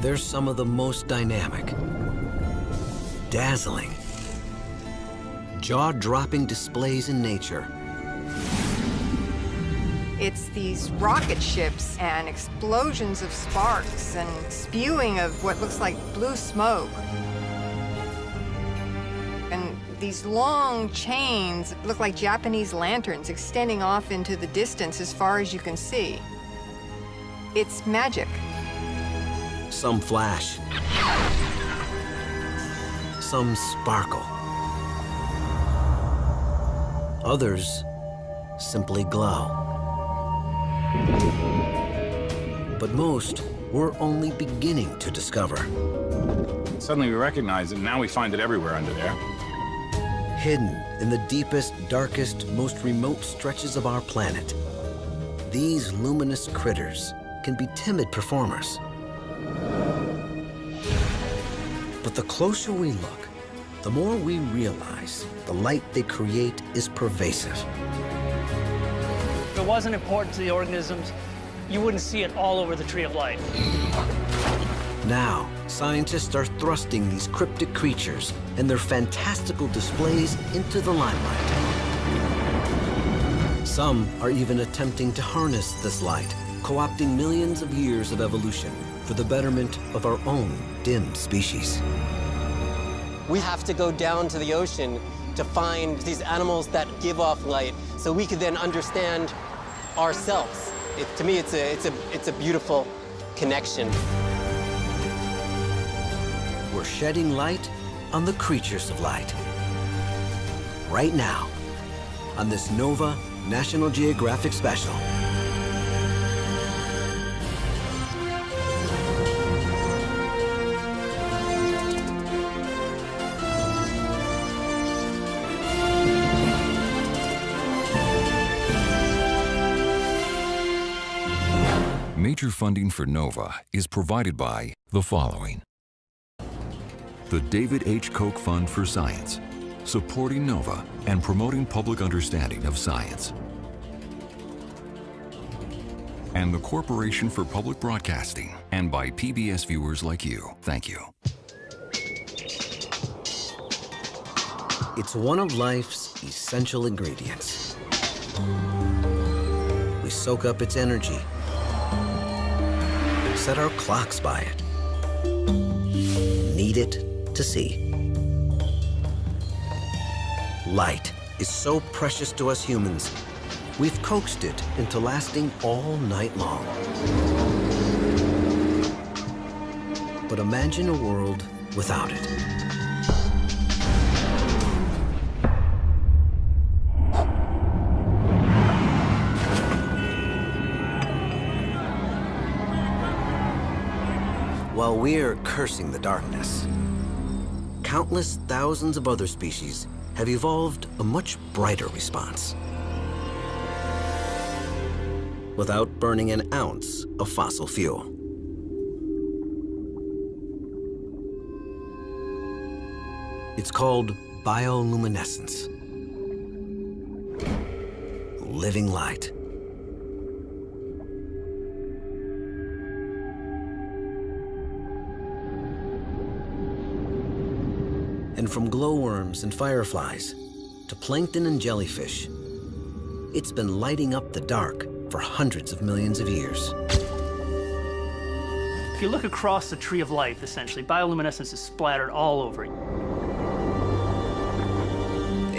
They're some of the most dynamic, dazzling, jaw-dropping displays in nature. It's these rocket ships and explosions of sparks and spewing of what looks like blue smoke. And these long chains look like Japanese lanterns extending off into the distance as far as you can see. It's magic. Some flash, some sparkle. Others simply glow. But most we're only beginning to discover. Suddenly we recognize it, and now we find it everywhere under there. Hidden in the deepest, darkest, most remote stretches of our planet, these luminous critters can be timid performers. But the closer we look, the more we realize the light they create is pervasive. If it wasn't important to the organisms, you wouldn't see it all over the Tree of Life. Now, scientists are thrusting these cryptic creatures and their fantastical displays into the limelight. Some are even attempting to harness this light, co-opting millions of years of evolution for the betterment of our own dim species. We have to go down to the ocean to find these animals that give off light so we could then understand ourselves. To me, it's a beautiful connection. We're shedding light on the creatures of light. Right now, on this NOVA National Geographic Special. Major funding for NOVA is provided by the following. The David H. Koch Fund for Science, supporting NOVA and promoting public understanding of science. And the Corporation for Public Broadcasting, and by PBS viewers like you. Thank you. It's one of life's essential ingredients. We soak up its energy, set our clocks by it, need it to see. Light is so precious to us humans, we've coaxed it into lasting all night long. But imagine a world without it. While we're cursing the darkness, countless thousands of other species have evolved a much brighter response. Without burning an ounce of fossil fuel. It's called bioluminescence. Living light. And from glowworms and fireflies to plankton and jellyfish, it's been lighting up the dark for hundreds of millions of years. If you look across the Tree of Life, essentially, bioluminescence is splattered all over it.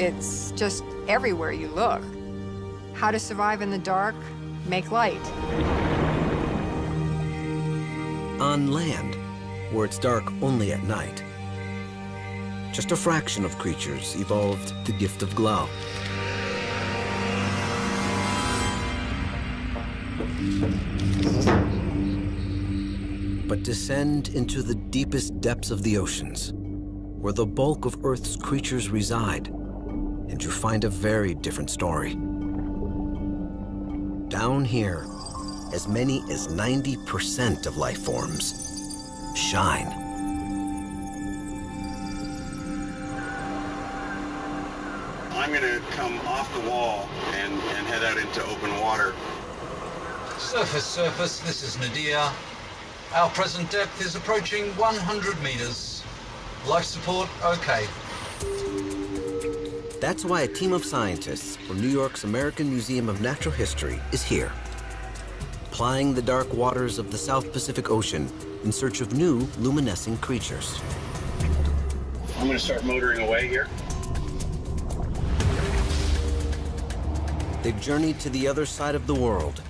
It's just everywhere you look. How to survive in the dark, make light. On land, where it's dark only at night, just a fraction of creatures evolved the gift of glow. But descend into the deepest depths of the oceans, where the bulk of Earth's creatures reside, and you find a very different story. Down here, as many as 90% of life forms shine. I'm going to come off the wall and head out into open water. Surface, this is Nadir. Our present depth is approaching 100 meters. Life support, okay. That's why a team of scientists from New York's American Museum of Natural History is here, plying the dark waters of the South Pacific Ocean in search of new luminescent creatures. I'm going to start motoring away here. They've journeyed to the other side of the world,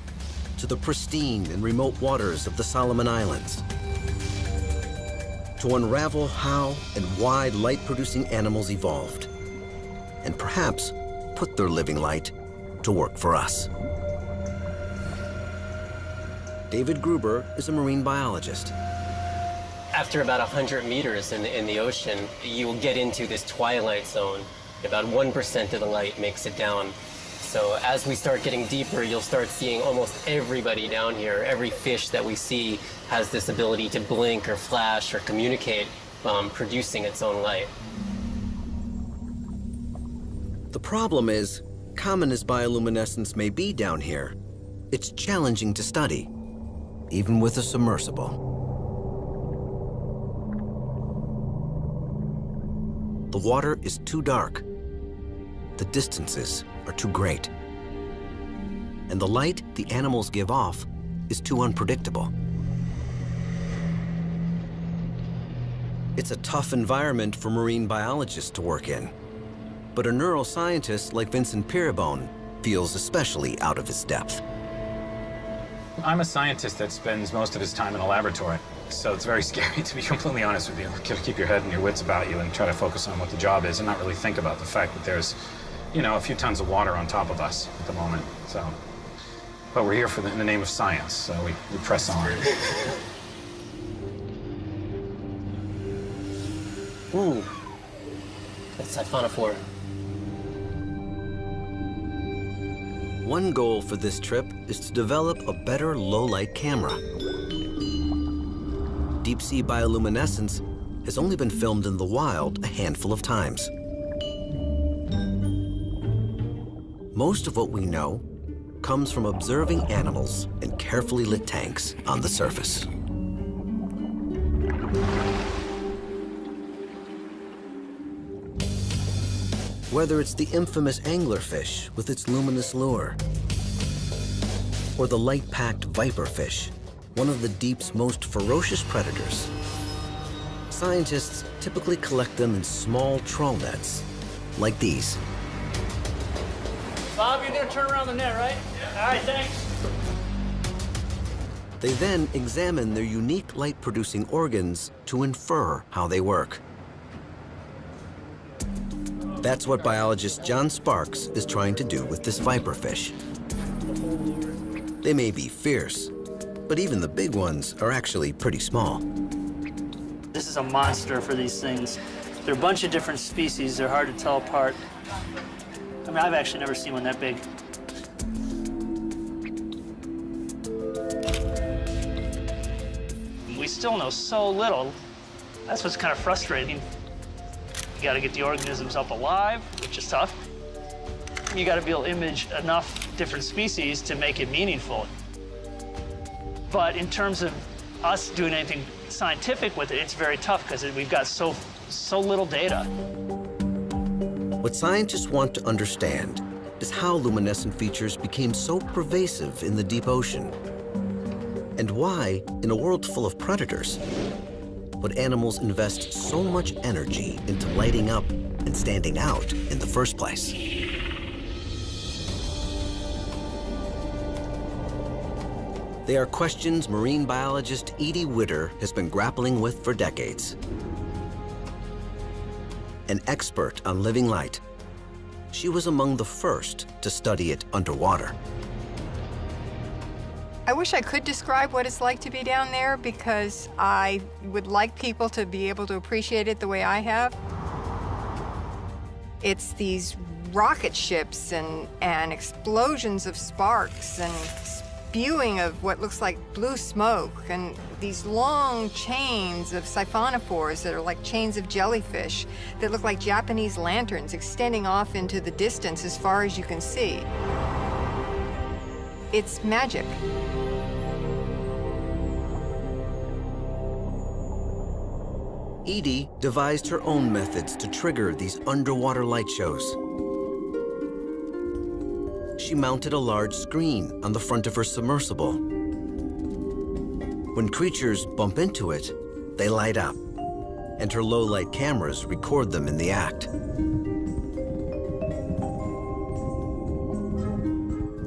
to the pristine and remote waters of the Solomon Islands, to unravel how and why light-producing animals evolved, and perhaps put their living light to work for us. David Gruber is a marine biologist. After about 100 meters in the ocean, you will get into this twilight zone. About 1% of the light makes it down. So as we start getting deeper, you'll start seeing almost everybody down here. Every fish that we see has this ability to blink or flash or communicate, producing its own light. The problem is, common as bioluminescence may be down here, it's challenging to study, even with a submersible. The water is too dark. The distances are too great. And the light the animals give off is too unpredictable. It's a tough environment for marine biologists to work in. But a neuroscientist like Vincent Pierrebone feels especially out of his depth. I'm a scientist that spends most of his time in a laboratory, so it's very scary, to be completely honest with you. Keep your head and your wits about you and try to focus on what the job is and not really think about the fact that there's, you know, a few tons of water on top of us at the moment. So, but we're here in the name of science, so we press on. Ooh, that's siphonophore. One goal for this trip is to develop a better low-light camera. Deep-sea bioluminescence has only been filmed in the wild a handful of times. Most of what we know comes from observing animals in carefully lit tanks on the surface. Whether it's the infamous anglerfish with its luminous lure, or the light-packed viperfish, one of the deep's most ferocious predators, scientists typically collect them in small trawl nets, like these. Bob, you're gonna turn around the net, right? Yeah. All right, thanks. They then examine their unique light-producing organs to infer how they work. That's what biologist John Sparks is trying to do with this viperfish. They may be fierce, but even the big ones are actually pretty small. This is a monster for these things. They're a bunch of different species. They're hard to tell apart. I mean, I've actually never seen one that big. We still know so little. That's what's kind of frustrating. You got to get the organisms up alive, which is tough. You got to be able to image enough different species to make it meaningful. But in terms of us doing anything scientific with it, it's very tough because we've got so little data. What scientists want to understand is how luminescent features became so pervasive in the deep ocean, and why, in a world full of predators, would animals invest so much energy into lighting up and standing out in the first place? They are questions marine biologist Edie Witter has been grappling with for decades. An expert on living light, she was among the first to study it underwater. I wish I could describe what it's like to be down there because I would like people to be able to appreciate it the way I have. It's these rocket ships and explosions of sparks and spewing of what looks like blue smoke and these long chains of siphonophores that are like chains of jellyfish that look like Japanese lanterns extending off into the distance as far as you can see. It's magic. Edie devised her own methods to trigger these underwater light shows. She mounted a large screen on the front of her submersible. When creatures bump into it, they light up, and her low-light cameras record them in the act.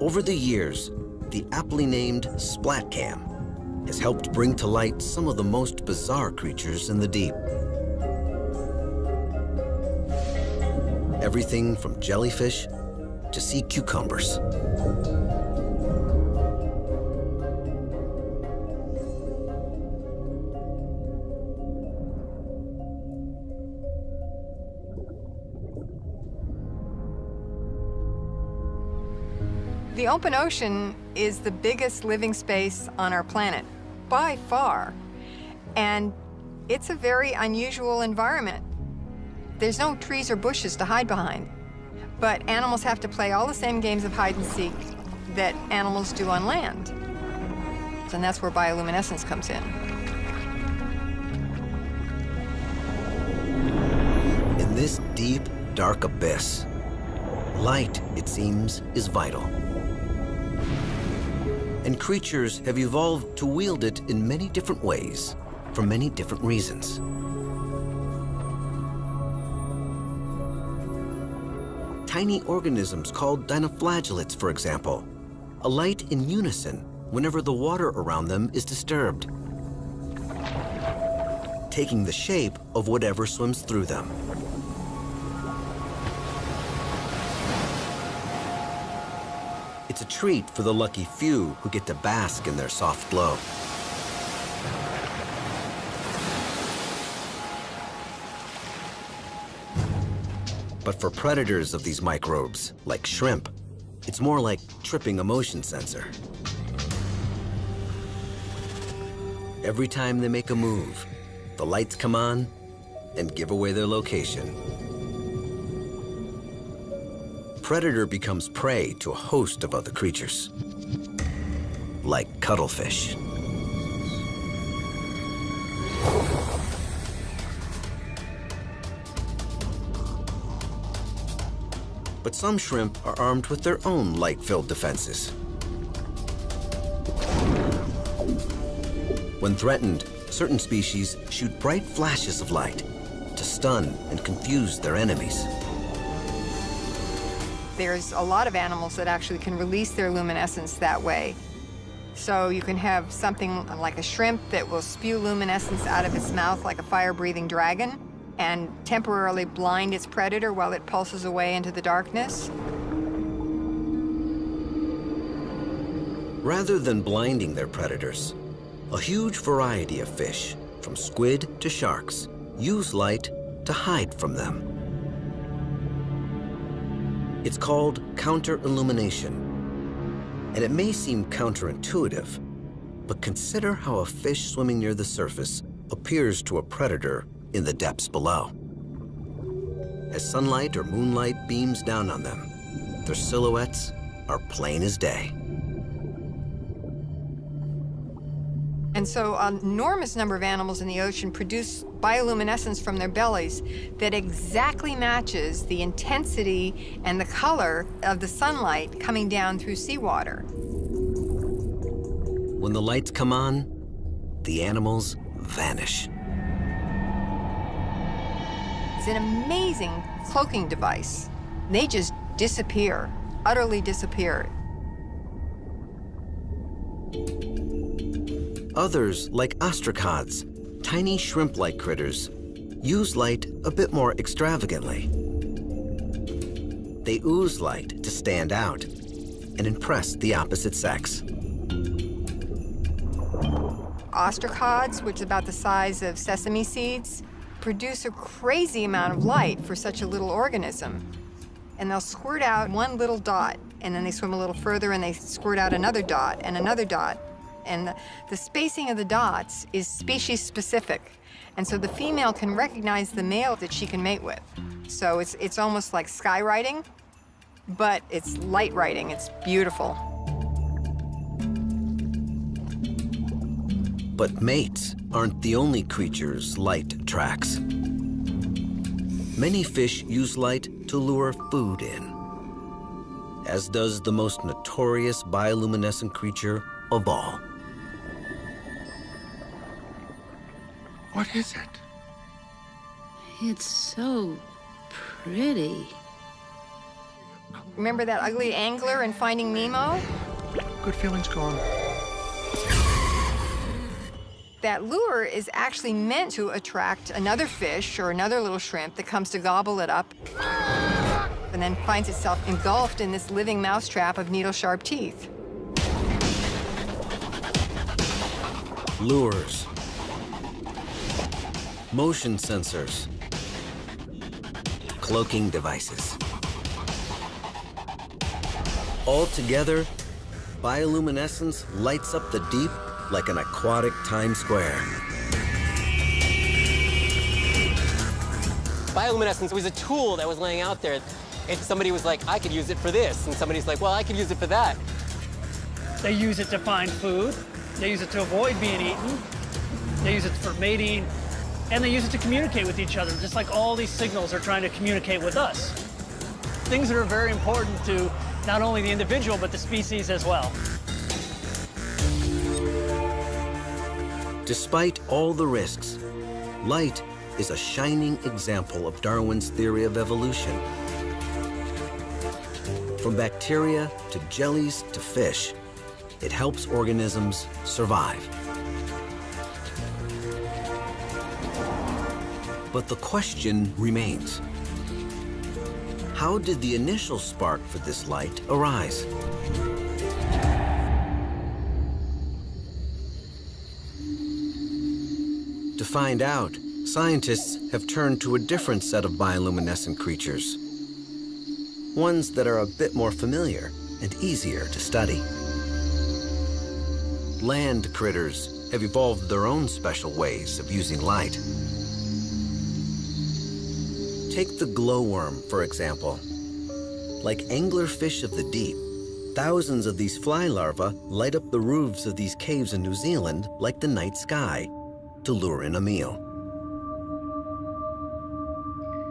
Over the years, the aptly named SplatCam has helped bring to light some of the most bizarre creatures in the deep. Everything from jellyfish to sea cucumbers. The open ocean is the biggest living space on our planet, by far. And it's a very unusual environment. There's no trees or bushes to hide behind. But animals have to play all the same games of hide and seek that animals do on land. And that's where bioluminescence comes in. In this deep, dark abyss, light, it seems, is vital. And creatures have evolved to wield it in many different ways, for many different reasons. Tiny organisms called dinoflagellates, for example, alight in unison whenever the water around them is disturbed, taking the shape of whatever swims through them. It's a treat for the lucky few who get to bask in their soft glow. But for predators of these microbes, like shrimp, it's more like tripping a motion sensor. Every time they make a move, the lights come on and give away their location. Predator becomes prey to a host of other creatures, like cuttlefish. But some shrimp are armed with their own light-filled defenses. When threatened, certain species shoot bright flashes of light to stun and confuse their enemies. There's a lot of animals that actually can release their luminescence that way. So you can have something like a shrimp that will spew luminescence out of its mouth like a fire-breathing dragon and temporarily blind its predator while it pulses away into the darkness. Rather than blinding their predators, a huge variety of fish, from squid to sharks, use light to hide from them. It's called counter-illumination, and it may seem counterintuitive, but consider how a fish swimming near the surface appears to a predator in the depths below. As sunlight or moonlight beams down on them, their silhouettes are plain as day. And so an enormous number of animals in the ocean produce bioluminescence from their bellies that exactly matches the intensity and the color of the sunlight coming down through seawater. When the lights come on, the animals vanish. It's an amazing cloaking device. They just disappear, utterly disappear. Others, like ostracods, tiny shrimp-like critters, use light a bit more extravagantly. They ooze light to stand out and impress the opposite sex. Ostracods, which is about the size of sesame seeds, produce a crazy amount of light for such a little organism. And they'll squirt out one little dot, and then they swim a little further and they squirt out another dot and another dot. And the spacing of the dots is species specific. And so the female can recognize the male that she can mate with. So it's almost like skywriting, but it's light writing. It's beautiful. But mates aren't the only creatures light attracts. Many fish use light to lure food in, as does the most notorious bioluminescent creature of all. What is it? It's so pretty. Remember that ugly angler in Finding Nemo? Good feelings gone. That lure is actually meant to attract another fish or another little shrimp that comes to gobble it up and then finds itself engulfed in this living mousetrap of needle-sharp teeth. Lures, motion sensors, cloaking devices. All together, bioluminescence lights up the deep like an aquatic Times Square. Bioluminescence was a tool that was laying out there. If somebody was like, I could use it for this, and somebody's like, well, I could use it for that. They use it to find food. They use it to avoid being eaten. They use it for mating. And they use it to communicate with each other, just like all these signals are trying to communicate with us. Things that are very important to not only the individual, but the species as well. Despite all the risks, light is a shining example of Darwin's theory of evolution. From bacteria to jellies to fish, it helps organisms survive. But the question remains, how did the initial spark for this light arise? To find out, scientists have turned to a different set of bioluminescent creatures, ones that are a bit more familiar and easier to study. Land critters have evolved their own special ways of using light. Take the glowworm, for example. Like anglerfish of the deep, thousands of these fly larvae light up the roofs of these caves in New Zealand like the night sky to lure in a meal.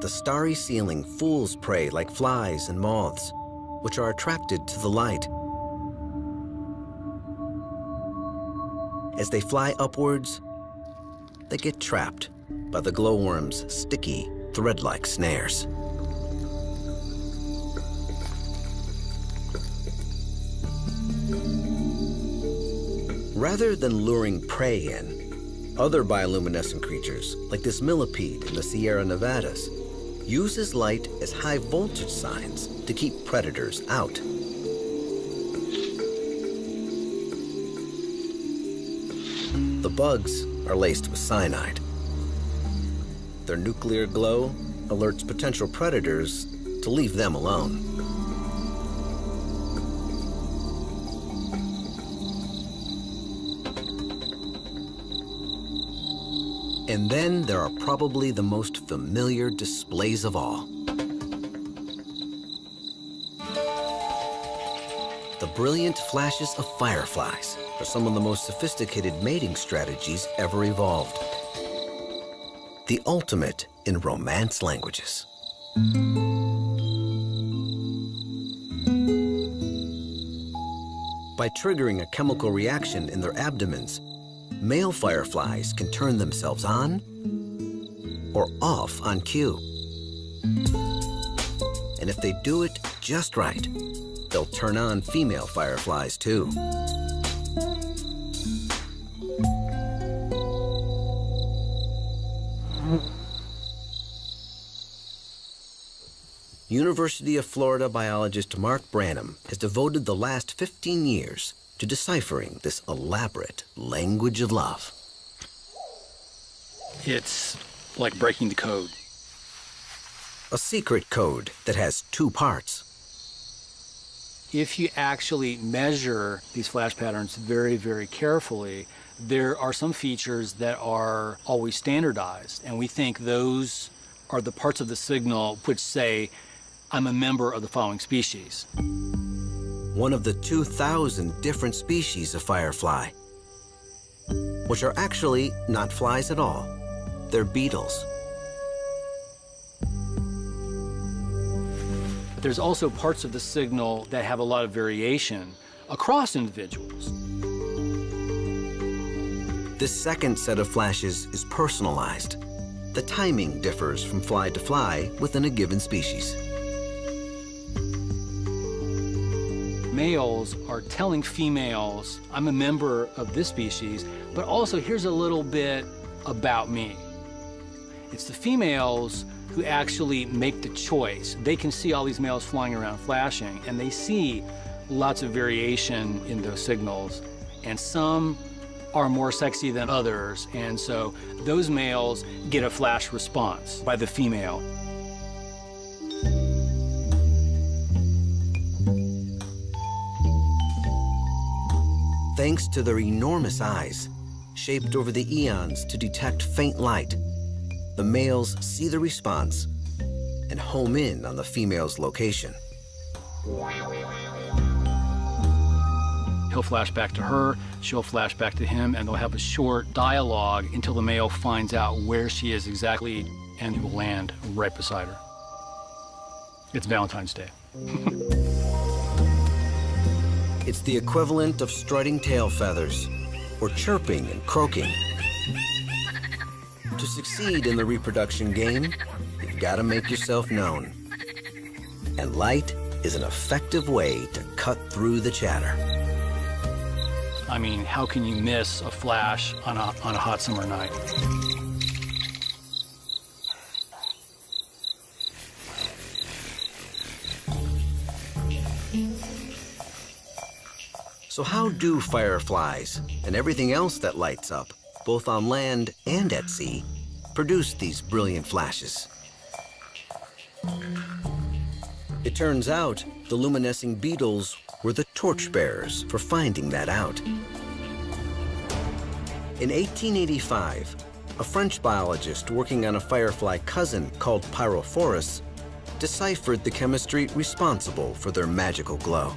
The starry ceiling fools prey like flies and moths, which are attracted to the light. As they fly upwards, they get trapped by the glowworm's sticky, thread-like snares. Rather than luring prey in, other bioluminescent creatures, like this millipede in the Sierra Nevadas, uses light as high voltage signs to keep predators out. The bugs are laced with cyanide. Their nuclear glow alerts potential predators to leave them alone. And then there are probably the most familiar displays of all. The brilliant flashes of fireflies are some of the most sophisticated mating strategies ever evolved. The ultimate in romance languages. By triggering a chemical reaction in their abdomens, male fireflies can turn themselves on or off on cue. And if they do it just right, they'll turn on female fireflies too. University of Florida biologist Mark Branham has devoted the last 15 years to deciphering this elaborate language of love. It's like breaking the code. A secret code that has two parts. If you actually measure these flash patterns very, very carefully, there are some features that are always standardized, and we think those are the parts of the signal which say, I'm a member of the following species. One of the 2,000 different species of firefly. which are actually not flies at all. They're beetles. There's also parts of the signal that have a lot of variation across individuals. This second set of flashes is personalized. The timing differs from fly to fly within a given species. Males are telling females, I'm a member of this species, but also here's a little bit about me. It's the females who actually make the choice. They can see all these males flying around flashing, and they see lots of variation in those signals, and some are more sexy than others, and so those males get a flash response by the female. Thanks to their enormous eyes, shaped over the eons to detect faint light, the males see the response and home in on the female's location. He'll flash back to her, she'll flash back to him, and they'll have a short dialogue until the male finds out where she is exactly, and he will land right beside her. It's Valentine's Day. It's the equivalent of strutting tail feathers or chirping and croaking. To succeed in the reproduction game, you've got to make yourself known. And light is an effective way to cut through the chatter. I mean, how can you miss a flash on a hot summer night? So how do fireflies and everything else that lights up, both on land and at sea, produce these brilliant flashes? It turns out the luminescing beetles were the torchbearers for finding that out. In 1885, a French biologist working on a firefly cousin called Pyrophorus deciphered the chemistry responsible for their magical glow.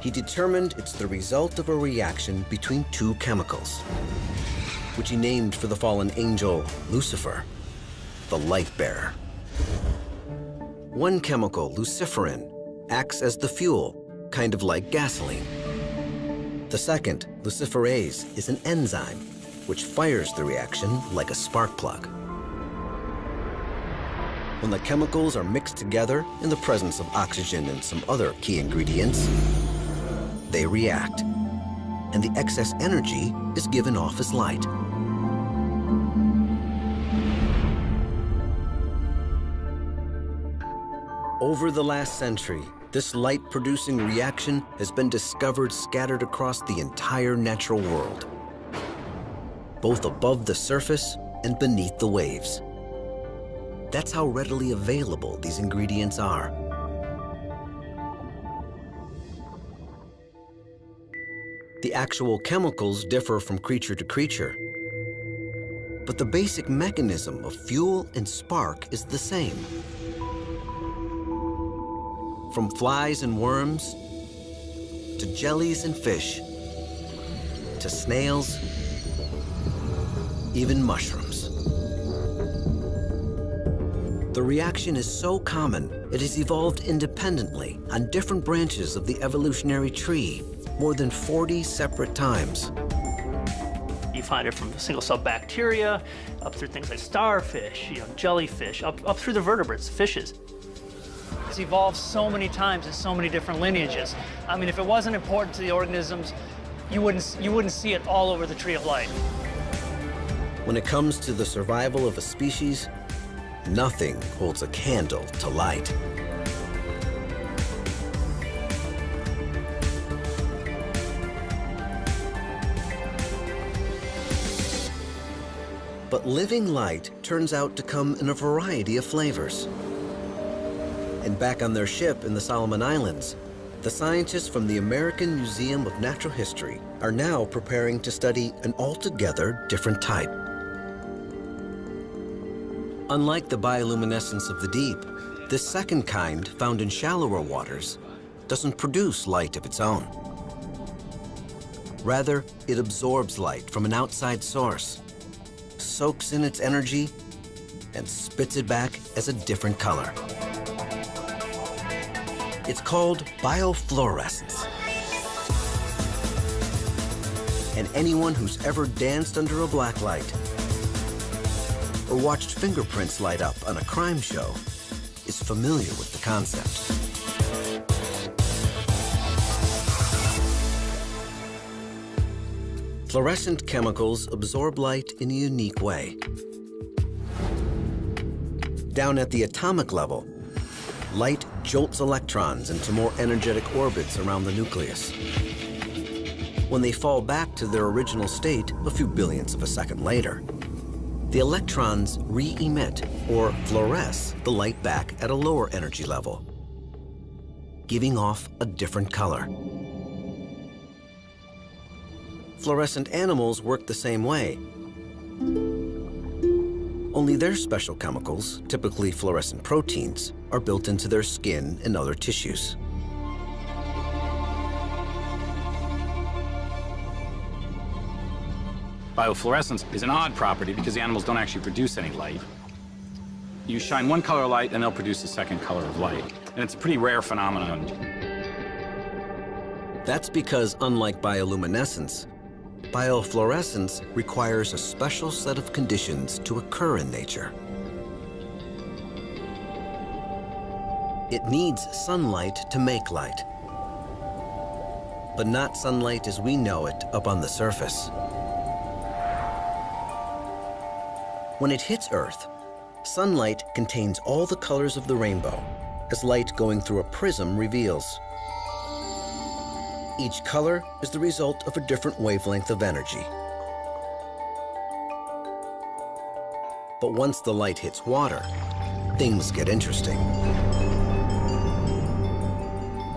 He determined it's the result of a reaction between two chemicals, which he named for the fallen angel Lucifer, the light bearer. One chemical, luciferin, acts as the fuel, kind of like gasoline. The second, luciferase, is an enzyme, which fires the reaction like a spark plug. When the chemicals are mixed together in the presence of oxygen and some other key ingredients, they react, and the excess energy is given off as light. Over the last century, this light-producing reaction has been discovered scattered across the entire natural world, both above the surface and beneath the waves. That's how readily available these ingredients are. The actual chemicals differ from creature to creature, but the basic mechanism of fuel and spark is the same. From flies and worms, to jellies and fish, to snails, even mushrooms. The reaction is so common, it has evolved independently on different branches of the evolutionary tree more than 40 separate times. You find it from single-cell bacteria, up through things like starfish, jellyfish, up through the vertebrates, fishes. It's evolved so many times in so many different lineages. I mean, if it wasn't important to the organisms, you wouldn't see it all over the tree of life. When it comes to the survival of a species, nothing holds a candle to light. But living light turns out to come in a variety of flavors. And back on their ship in the Solomon Islands, the scientists from the American Museum of Natural History are now preparing to study an altogether different type. Unlike the bioluminescence of the deep, this second kind, found in shallower waters, doesn't produce light of its own. Rather, it absorbs light from an outside source, soaks in its energy, and spits it back as a different color. It's called biofluorescence. And anyone who's ever danced under a black light or watched fingerprints light up on a crime show is familiar with the concept. Fluorescent chemicals absorb light in a unique way. Down at the atomic level, light jolts electrons into more energetic orbits around the nucleus. When they fall back to their original state a few billionths of a second later, the electrons re-emit or fluoresce the light back at a lower energy level, giving off a different color. Fluorescent animals work the same way, only their special chemicals, typically fluorescent proteins, are built into their skin and other tissues. Biofluorescence is an odd property because the animals don't actually produce any light. You shine one color of light and they'll produce a second color of light. And it's a pretty rare phenomenon. That's because, unlike bioluminescence, biofluorescence requires a special set of conditions to occur in nature. It needs sunlight to make light, but not sunlight as we know it up on the surface. When it hits Earth, sunlight contains all the colors of the rainbow, as light going through a prism reveals. Each color is the result of a different wavelength of energy. But once the light hits water, things get interesting.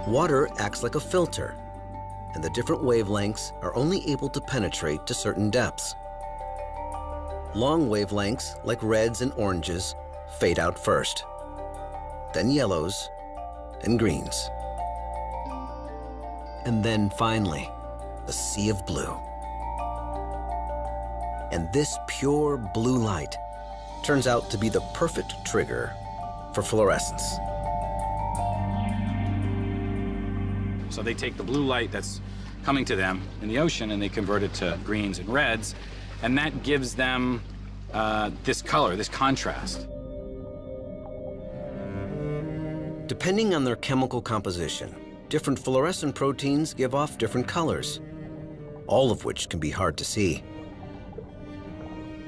Water acts like a filter, and the different wavelengths are only able to penetrate to certain depths. Long wavelengths, like reds and oranges, fade out first, then yellows and greens. And then finally, a sea of blue. And this pure blue light turns out to be the perfect trigger for fluorescence. So they take the blue light that's coming to them in the ocean and they convert it to greens and reds, and that gives them this color, this contrast. Depending on their chemical composition, different fluorescent proteins give off different colors, all of which can be hard to see.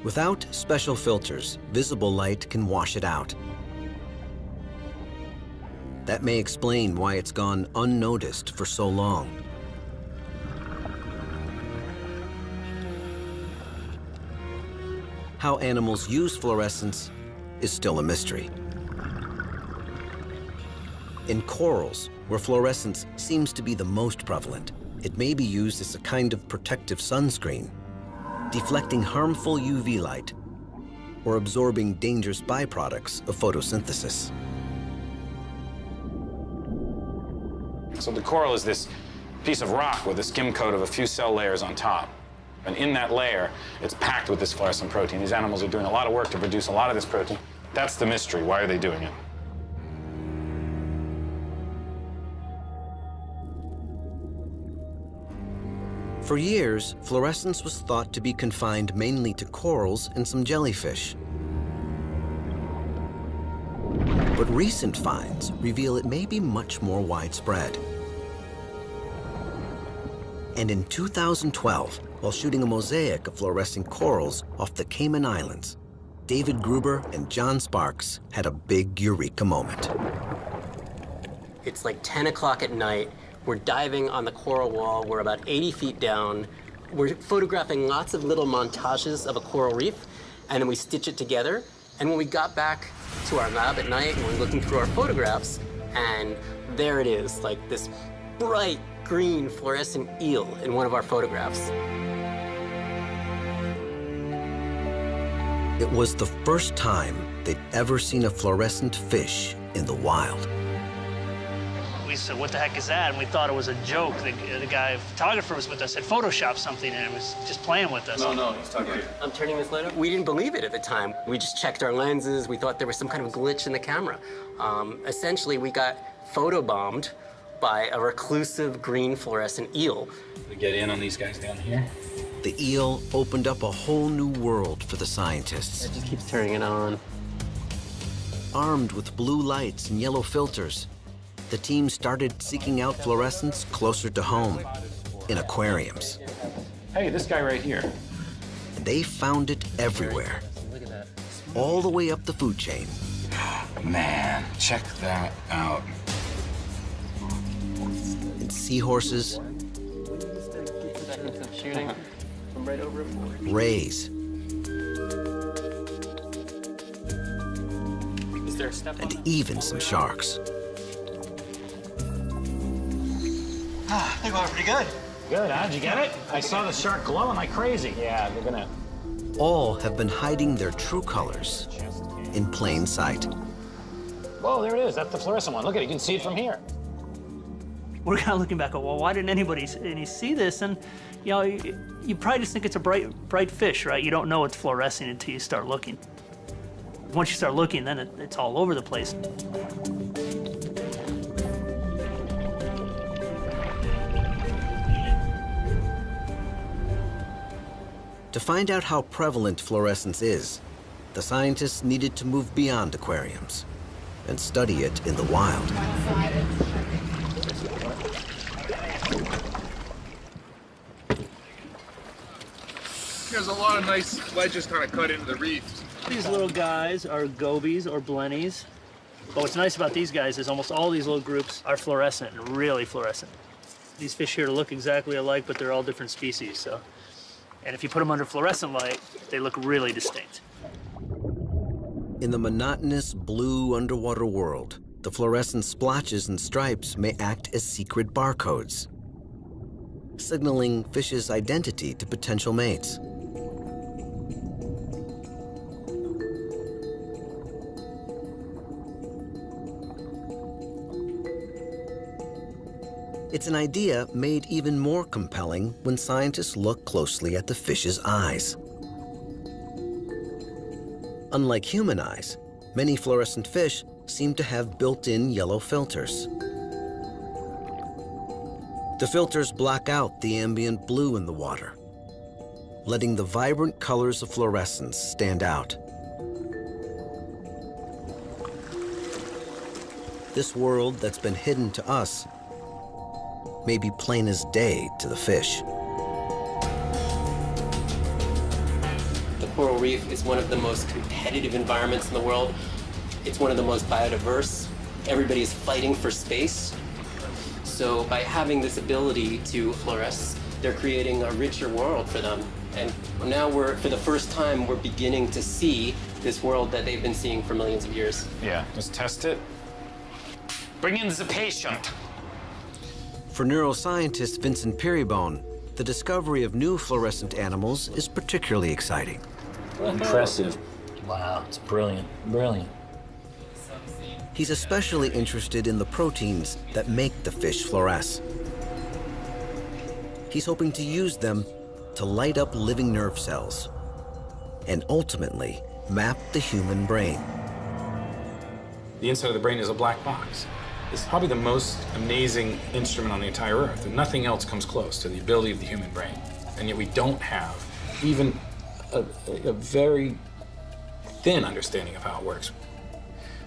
Without special filters, visible light can wash it out. That may explain why it's gone unnoticed for so long. How animals use fluorescence is still a mystery. In corals, where fluorescence seems to be the most prevalent, it may be used as a kind of protective sunscreen, deflecting harmful UV light or absorbing dangerous byproducts of photosynthesis. So the coral is this piece of rock with a skim coat of a few cell layers on top. And in that layer, it's packed with this fluorescent protein. These animals are doing a lot of work to produce a lot of this protein. That's the mystery. Why are they doing it? For years, fluorescence was thought to be confined mainly to corals and some jellyfish. But recent finds reveal it may be much more widespread. And in 2012, while shooting a mosaic of fluorescing corals off the Cayman Islands, David Gruber and John Sparks had a big eureka moment. It's like 10 o'clock at night. We're diving on the coral wall. We're about 80 feet down. We're photographing lots of little montages of a coral reef, and then we stitch it together. And when we got back to our lab at night, and we're looking through our photographs, and there it is, like this bright green fluorescent eel in one of our photographs. It was the first time they'd ever seen a fluorescent fish in the wild. We he said, "What the heck is that?" And we thought it was a joke. The guy, photographer was with us, had photoshopped something and it was just playing with us. No, he's talking about it. I'm turning this light up. We didn't believe it at the time. We just checked our lenses. We thought there was some kind of glitch in the camera. Essentially, we got photobombed by a reclusive green fluorescent eel. We get in on these guys down here. The eel opened up a whole new world for the scientists. It just keeps turning it on. Armed with blue lights and yellow filters, the team started seeking out fluorescence closer to home, in aquariums. Hey, this guy right here. They found it everywhere, all the way up the food chain. Man, check that out. In seahorses, Shooting from right over it. rays, Is there a step on and that? even some sharks. They're going pretty good. Good, huh? Did you get it? I saw the shark glowing like crazy. Yeah, they're gonna... All have been hiding their true colors in plain sight. Whoa, there it is. That's the fluorescent one. Look at it. You can see it from here. We're kind of looking back at, well, why didn't anybody see this? And, you know, you probably just think it's a bright fish, right? You don't know it's fluorescing until you start looking. Once you start looking, then it's all over the place. To find out how prevalent fluorescence is, the scientists needed to move beyond aquariums and study it in the wild. There's a lot of nice ledges kind of cut into the reef. These little guys are gobies or blennies. But what's nice about these guys is almost all these little groups are fluorescent, and really fluorescent. These fish here look exactly alike, but they're all different species, so. And if you put them under fluorescent light, they look really distinct. In the monotonous blue underwater world, the fluorescent splotches and stripes may act as secret barcodes, signaling fish's identity to potential mates. It's an idea made even more compelling when scientists look closely at the fish's eyes. Unlike human eyes, many fluorescent fish seem to have built-in yellow filters. The filters block out the ambient blue in the water, letting the vibrant colors of fluorescence stand out. This world that's been hidden to us may be plain as day to the fish. The coral reef is one of the most competitive environments in the world. It's one of the most biodiverse. Everybody is fighting for space. So by having this ability to fluoresce, they're creating a richer world for them. And now for the first time, we're beginning to see this world that they've been seeing for millions of years. Yeah, let's test it. Bring in the patient. For neuroscientist Vincent Peerybone, the discovery of new fluorescent animals is particularly exciting. Impressive. Wow, it's brilliant, brilliant. He's especially interested in the proteins that make the fish fluoresce. He's hoping to use them to light up living nerve cells and ultimately map the human brain. The inside of the brain is a black box. It's probably the most amazing instrument on the entire Earth, and nothing else comes close to the ability of the human brain. And yet we don't have even a very thin understanding of how it works.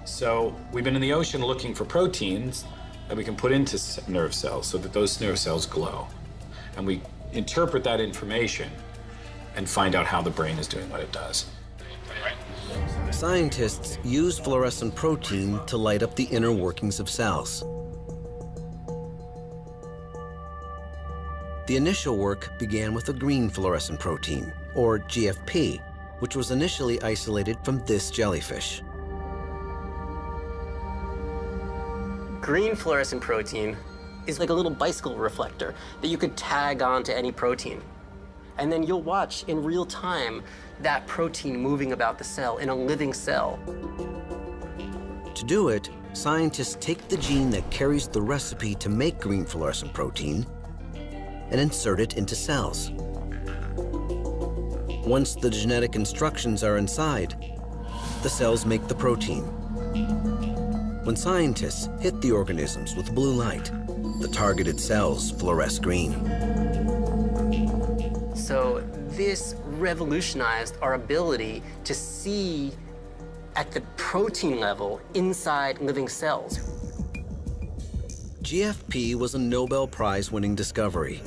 So we've been in the ocean looking for proteins that we can put into nerve cells so that those nerve cells glow. And we interpret that information and find out how the brain is doing what it does. Scientists use fluorescent protein to light up the inner workings of cells. The initial work began with a green fluorescent protein, or GFP, which was initially isolated from this jellyfish. Green fluorescent protein is like a little bicycle reflector that you could tag onto any protein. And then you'll watch in real time that protein moving about the cell in a living cell. To do it, scientists take the gene that carries the recipe to make green fluorescent protein and insert it into cells. Once the genetic instructions are inside, the cells make the protein. When scientists hit the organisms with blue light, the targeted cells fluoresce green. So this revolutionized our ability to see at the protein level inside living cells. GFP was a Nobel Prize-winning discovery,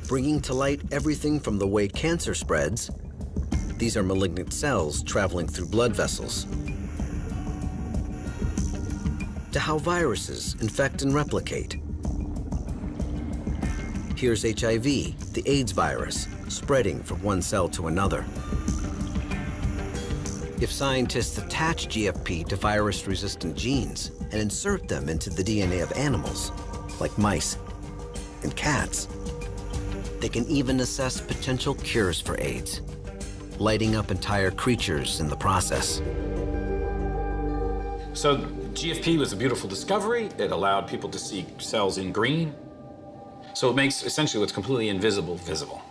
bringing to light everything from the way cancer spreads — these are malignant cells traveling through blood vessels — to how viruses infect and replicate. Here's HIV, the AIDS virus, spreading from one cell to another. If scientists attach GFP to virus-resistant genes and insert them into the DNA of animals, like mice and cats, they can even assess potential cures for AIDS, lighting up entire creatures in the process. So GFP was a beautiful discovery. It allowed people to see cells in green. So it makes essentially what's completely invisible visible.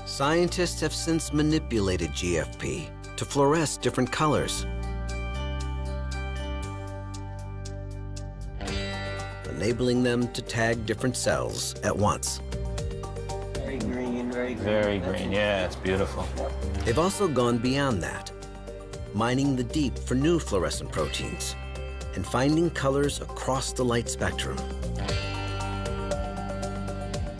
Scientists have since manipulated GFP to fluoresce different colors, enabling them to tag different cells at once. Very green, very green. Very green, yeah, it's beautiful. They've also gone beyond that, mining the deep for new fluorescent proteins and finding colors across the light spectrum.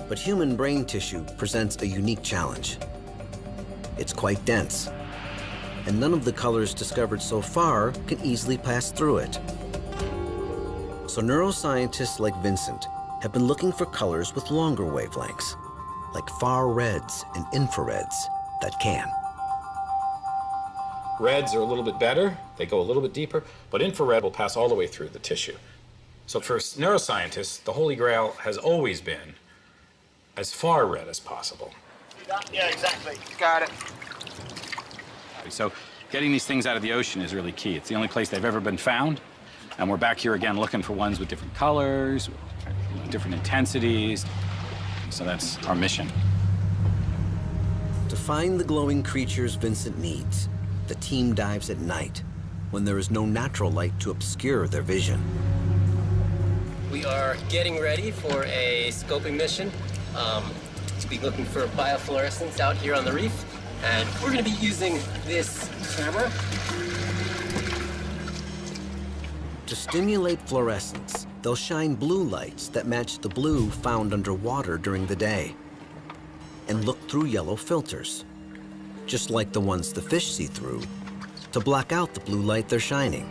But human brain tissue presents a unique challenge. It's quite dense, and none of the colors discovered so far can easily pass through it. So neuroscientists like Vincent have been looking for colors with longer wavelengths, like far reds and infrareds that can. Reds are a little bit better. They go a little bit deeper, but infrared will pass all the way through the tissue. So for neuroscientists, the holy grail has always been as far red as possible. Yeah, exactly. Got it. So getting these things out of the ocean is really key. It's the only place they've ever been found. And we're back here again looking for ones with different colors, different intensities. So that's our mission. To find the glowing creatures Vincent needs, the team dives at night when there is no natural light to obscure their vision. We are getting ready for a scoping mission to be looking for biofluorescence out here on the reef. And we're going to be using this camera. To stimulate fluorescence, they'll shine blue lights that match the blue found underwater during the day and look through yellow filters, just like the ones the fish see through, to block out the blue light they're shining.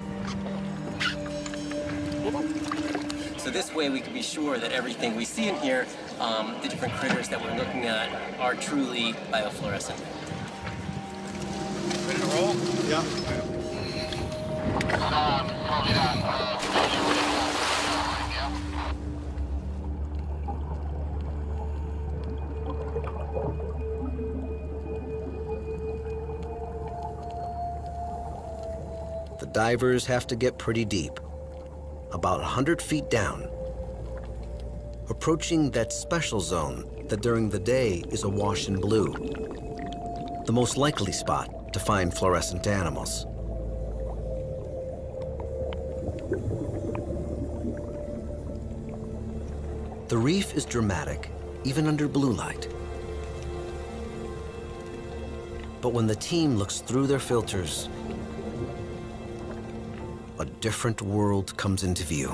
So this way we can be sure that everything we see in here, the different critters that we're looking at, are truly biofluorescent. Ready to roll? Yeah. The divers have to get pretty deep, about 100 feet down, approaching that special zone that during the day is awash in blue, the most likely spot to find fluorescent animals. The reef is dramatic, even under blue light. But when the team looks through their filters, a different world comes into view.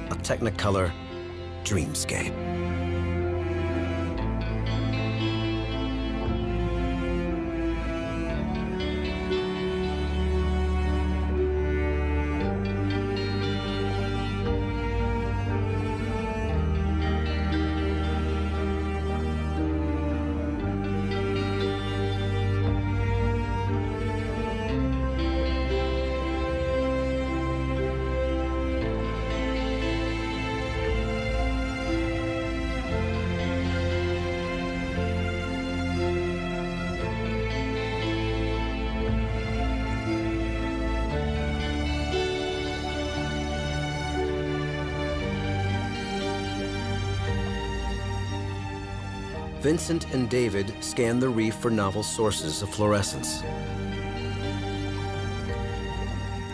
A Technicolor dreamscape. Vincent and David scan the reef for novel sources of fluorescence.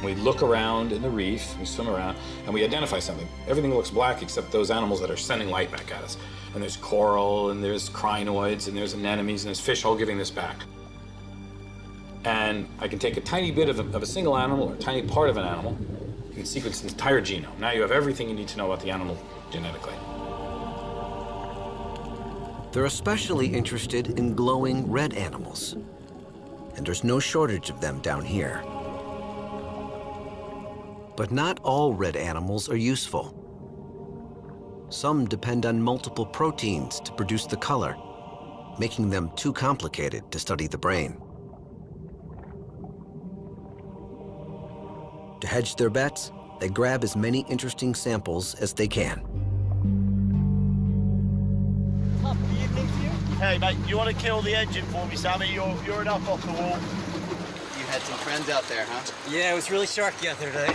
We look around in the reef, we swim around, and we identify something. Everything looks black except those animals that are sending light back at us. And there's coral, and there's crinoids, and there's anemones, and there's fish all giving this back. And I can take a tiny bit of a single animal, or a tiny part of an animal. You can sequence the entire genome. Now you have everything you need to know about the animal genetically. They're especially interested in glowing red animals. And there's no shortage of them down here. But not all red animals are useful. Some depend on multiple proteins to produce the color, making them too complicated to study the brain. To hedge their bets, they grab as many interesting samples as they can. Hey, mate, you want to kill the engine for me, Sammy? You're enough off the wall. You had some friends out there, huh? Yeah, it was really sharky out there today.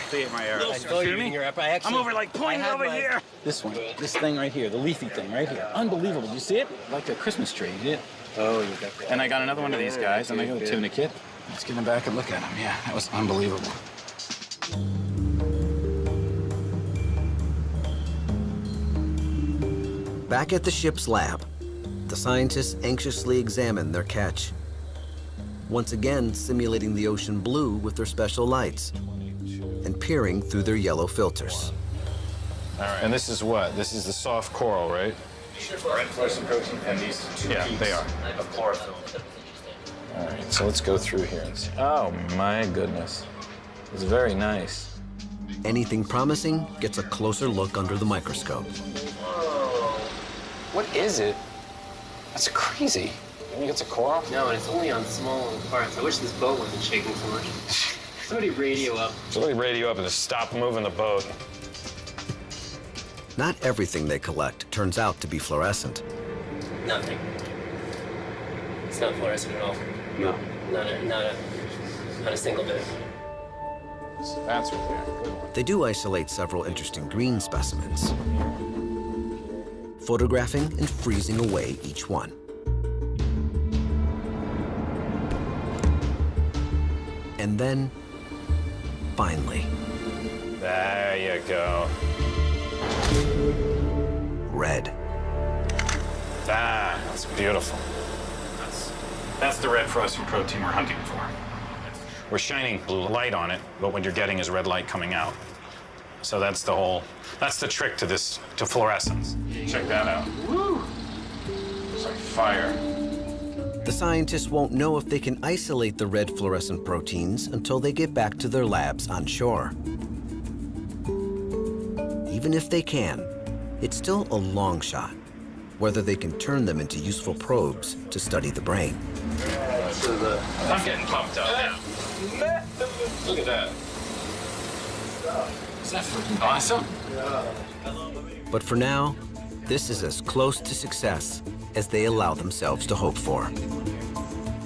They ate my arrow. I saw you in your app. I'm over like pointing over here. This one, this thing right here, the leafy thing right here. Unbelievable. You see it? Like a Christmas tree. You did? Oh, you got that. And I got another one of these guys, and I got a tuna kit. Let's get him back and look at him. Yeah, that was unbelievable. Back at the ship's lab, the scientists anxiously examine their catch. Once again, simulating the ocean blue with their special lights and peering through their yellow filters. All right. And this is what? This is the soft coral, right? Red fluorescent protein and these two peaks they are. Of chlorophyll. All right, so let's go through here and see. Oh my goodness. It's very nice. Anything promising gets a closer look under the microscope. What is it? That's crazy. You think it's a coral? No, and it's only on small parts. I wish this boat wasn't shaking so much. Somebody radio up. Somebody radio up and just stop moving the boat. Not everything they collect turns out to be fluorescent. Nothing. It's not fluorescent at all. No. Not a single bit. That's right there. Good one. They do isolate several interesting green specimens, photographing and freezing away each one. And then, finally, There you go. red. That's beautiful. That's the red fluorescent protein we're hunting for. We're shining blue light on it, but what you're getting is red light coming out. So that's the trick to this, to fluorescence. Check that out. Woo! It's like fire. The scientists won't know if they can isolate the red fluorescent proteins until they get back to their labs on shore. Even if they can, it's still a long shot, whether they can turn them into useful probes to study the brain. I'm getting pumped up now. Look at that. Is that freaking awesome? But for now, this is as close to success as they allow themselves to hope for.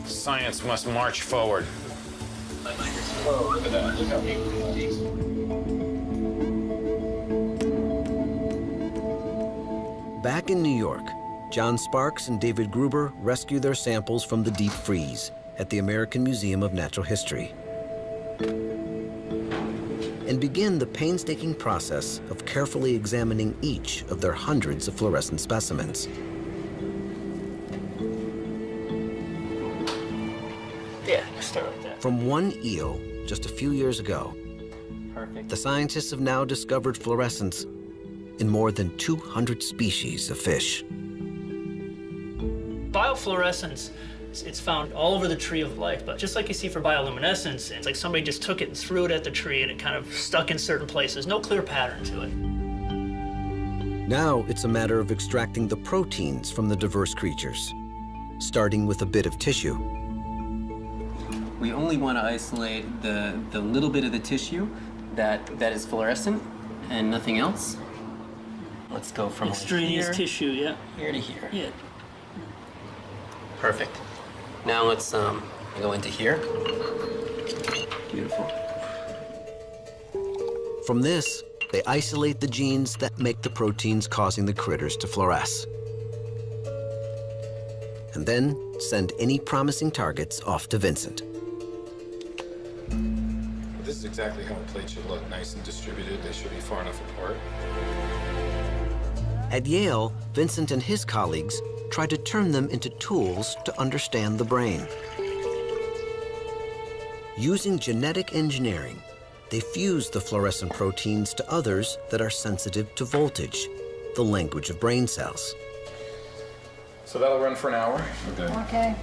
Science must march forward. Oh, look at that. Look how big it is. Back in New York, John Sparks and David Gruber rescue their samples from the deep freeze at the American Museum of Natural History and begin the painstaking process of carefully examining each of their hundreds of fluorescent specimens. Yeah, start with that. From one eel just a few years ago, Perfect. the scientists have now discovered fluorescence in more than 200 species of fish. Biofluorescence, it's found all over the tree of life, but just like you see for bioluminescence, it's like somebody just took it and threw it at the tree and it kind of stuck in certain places. No clear pattern to it. Now it's a matter of extracting the proteins from the diverse creatures, starting with a bit of tissue. We only want to isolate the little bit of the tissue that is fluorescent and nothing else. Let's go from Extraneous here, tissue, yeah. here to here. Yeah. Perfect. Now let's go into here. Beautiful. From this, they isolate the genes that make the proteins causing the critters to fluoresce. and then send any promising targets off to Vincent. This is exactly how a plate should look, nice and distributed. They should be far enough apart. At Yale, Vincent and his colleagues tried to turn them into tools to understand the brain. Using genetic engineering, they fused the fluorescent proteins to others that are sensitive to voltage, the language of brain cells. So that'll run for an hour. Okay.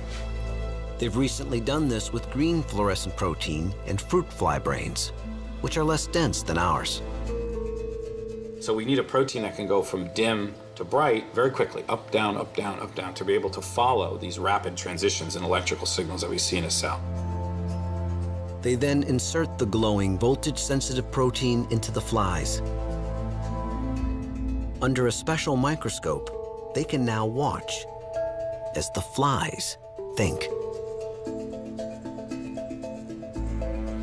They've recently done this with green fluorescent protein and fruit fly brains, which are less dense than ours. So we need a protein that can go from dim to bright very quickly, up, down, up, down, up, down, to be able to follow these rapid transitions in electrical signals that we see in a cell. They then insert the glowing voltage-sensitive protein into the flies. Under a special microscope, they can now watch as the flies think.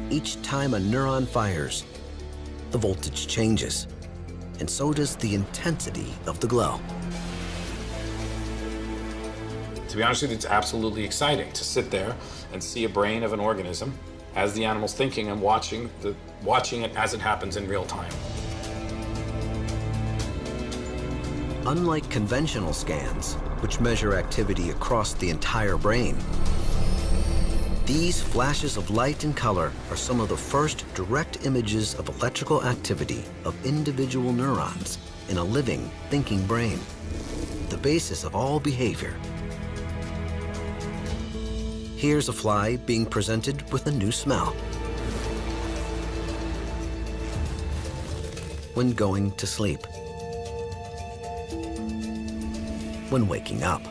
Each time a neuron fires, the voltage changes, and so does the intensity of the glow. To be honest with you, it's absolutely exciting to sit there and see a brain of an organism as the animal's thinking and watching it as it happens in real time. Unlike conventional scans, which measure activity across the entire brain, these flashes of light and color are some of the first direct images of electrical activity of individual neurons in a living, thinking brain, the basis of all behavior. Here's a fly being presented with a new smell. When going to sleep. When waking up.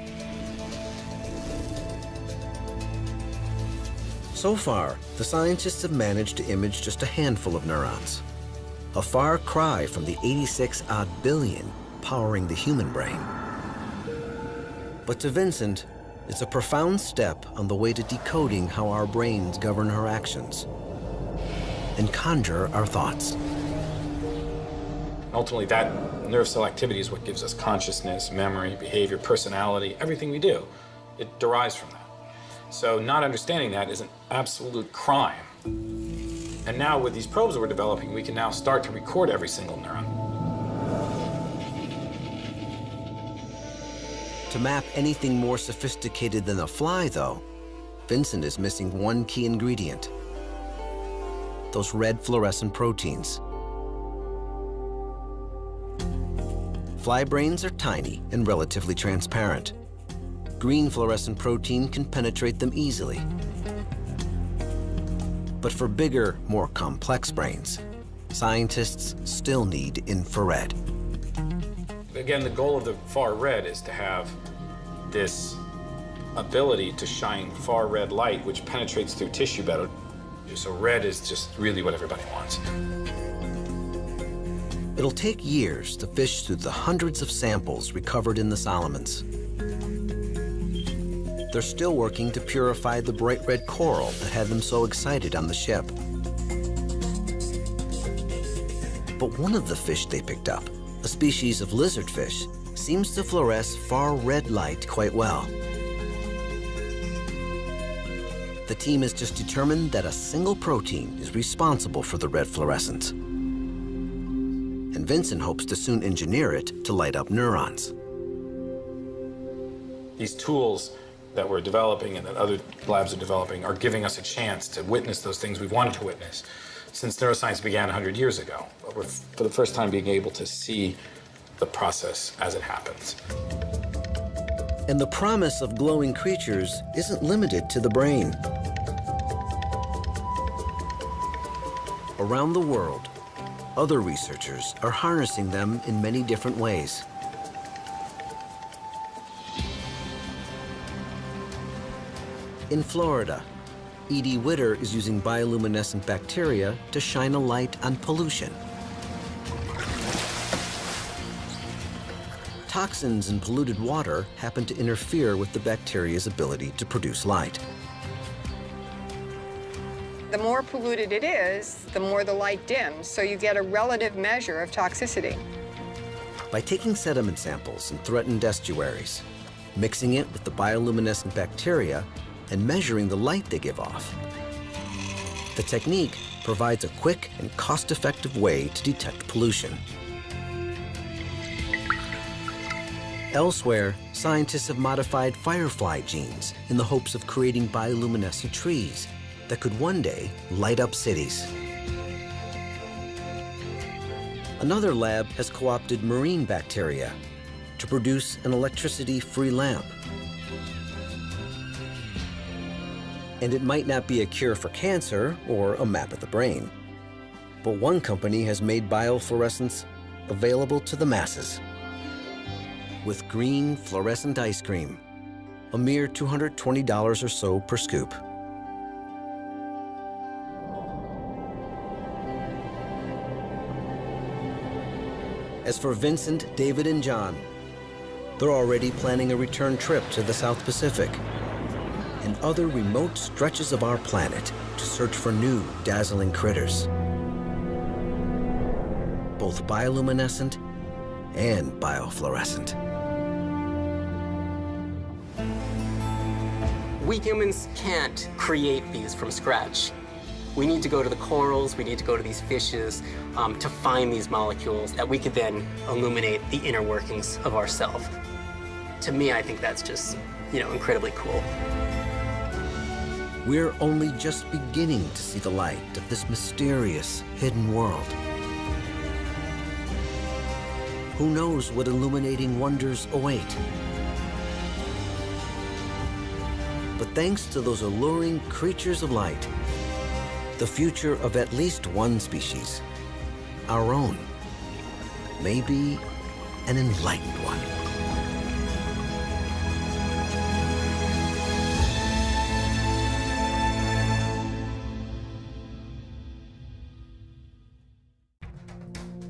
So far, the scientists have managed to image just a handful of neurons, a far cry from the 86-odd billion powering the human brain. But to Vincent, it's a profound step on the way to decoding how our brains govern our actions and conjure our thoughts. Ultimately, that nerve cell activity is what gives us consciousness, memory, behavior, personality, everything we do. It derives from that. So not understanding that is an absolute crime. And now with these probes that we're developing, we can now start to record every single neuron. To map anything more sophisticated than a fly, though, Vincent is missing one key ingredient: those red fluorescent proteins. Fly brains are tiny and relatively transparent. Green fluorescent protein can penetrate them easily. But for bigger, more complex brains, scientists still need infrared. Again, the goal of the far red is to have this ability to shine far red light, which penetrates through tissue better. So red is just really what everybody wants. It'll take years to fish through the hundreds of samples recovered in the Solomons. They're still working to purify the bright red coral that had them so excited on the ship. But one of the fish they picked up, a species of lizardfish, seems to fluoresce far red light quite well. The team has just determined that a single protein is responsible for the red fluorescence. And Vincent hopes to soon engineer it to light up neurons. These tools that we're developing and that other labs are developing are giving us a chance to witness those things we've wanted to witness since neuroscience began 100 years ago. But we're, for the first time, being able to see the process as it happens. And the promise of glowing creatures isn't limited to the brain. Around the world, other researchers are harnessing them in many different ways. In Florida, Edie Witter is using bioluminescent bacteria to shine a light on pollution. Toxins in polluted water happen to interfere with the bacteria's ability to produce light. The more polluted it is, the more the light dims, so you get a relative measure of toxicity. By taking sediment samples in threatened estuaries, mixing it with the bioluminescent bacteria and measuring the light they give off. The technique provides a quick and cost-effective way to detect pollution. Elsewhere, scientists have modified firefly genes in the hopes of creating bioluminescent trees that could one day light up cities. Another lab has co-opted marine bacteria to produce an electricity-free lamp. And it might not be a cure for cancer or a map of the brain, but one company has made biofluorescence available to the masses. With green fluorescent ice cream, a mere $220 or so per scoop. As for Vincent, David, and John, they're already planning a return trip to the South Pacific and other remote stretches of our planet to search for new, dazzling critters, both bioluminescent and biofluorescent. We humans can't create these from scratch. We need to go to the corals, we need to go to these fishes to find these molecules that we could then illuminate the inner workings of ourselves. To me, I think that's just, incredibly cool. We're only just beginning to see the light of this mysterious, hidden world. Who knows what illuminating wonders await? But thanks to those alluring creatures of light, the future of at least one species, our own, may be an enlightened one.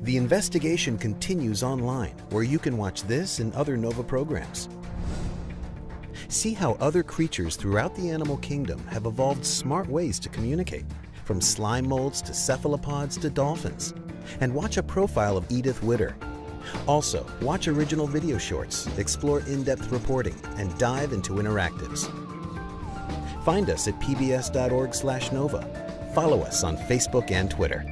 The investigation continues online, where you can watch this and other NOVA programs. See how other creatures throughout the animal kingdom have evolved smart ways to communicate, from slime molds to cephalopods to dolphins. And watch a profile of Edith Witter. Also, watch original video shorts, explore in-depth reporting, and dive into interactives. Find us at pbs.org/nova. Follow us on Facebook and Twitter.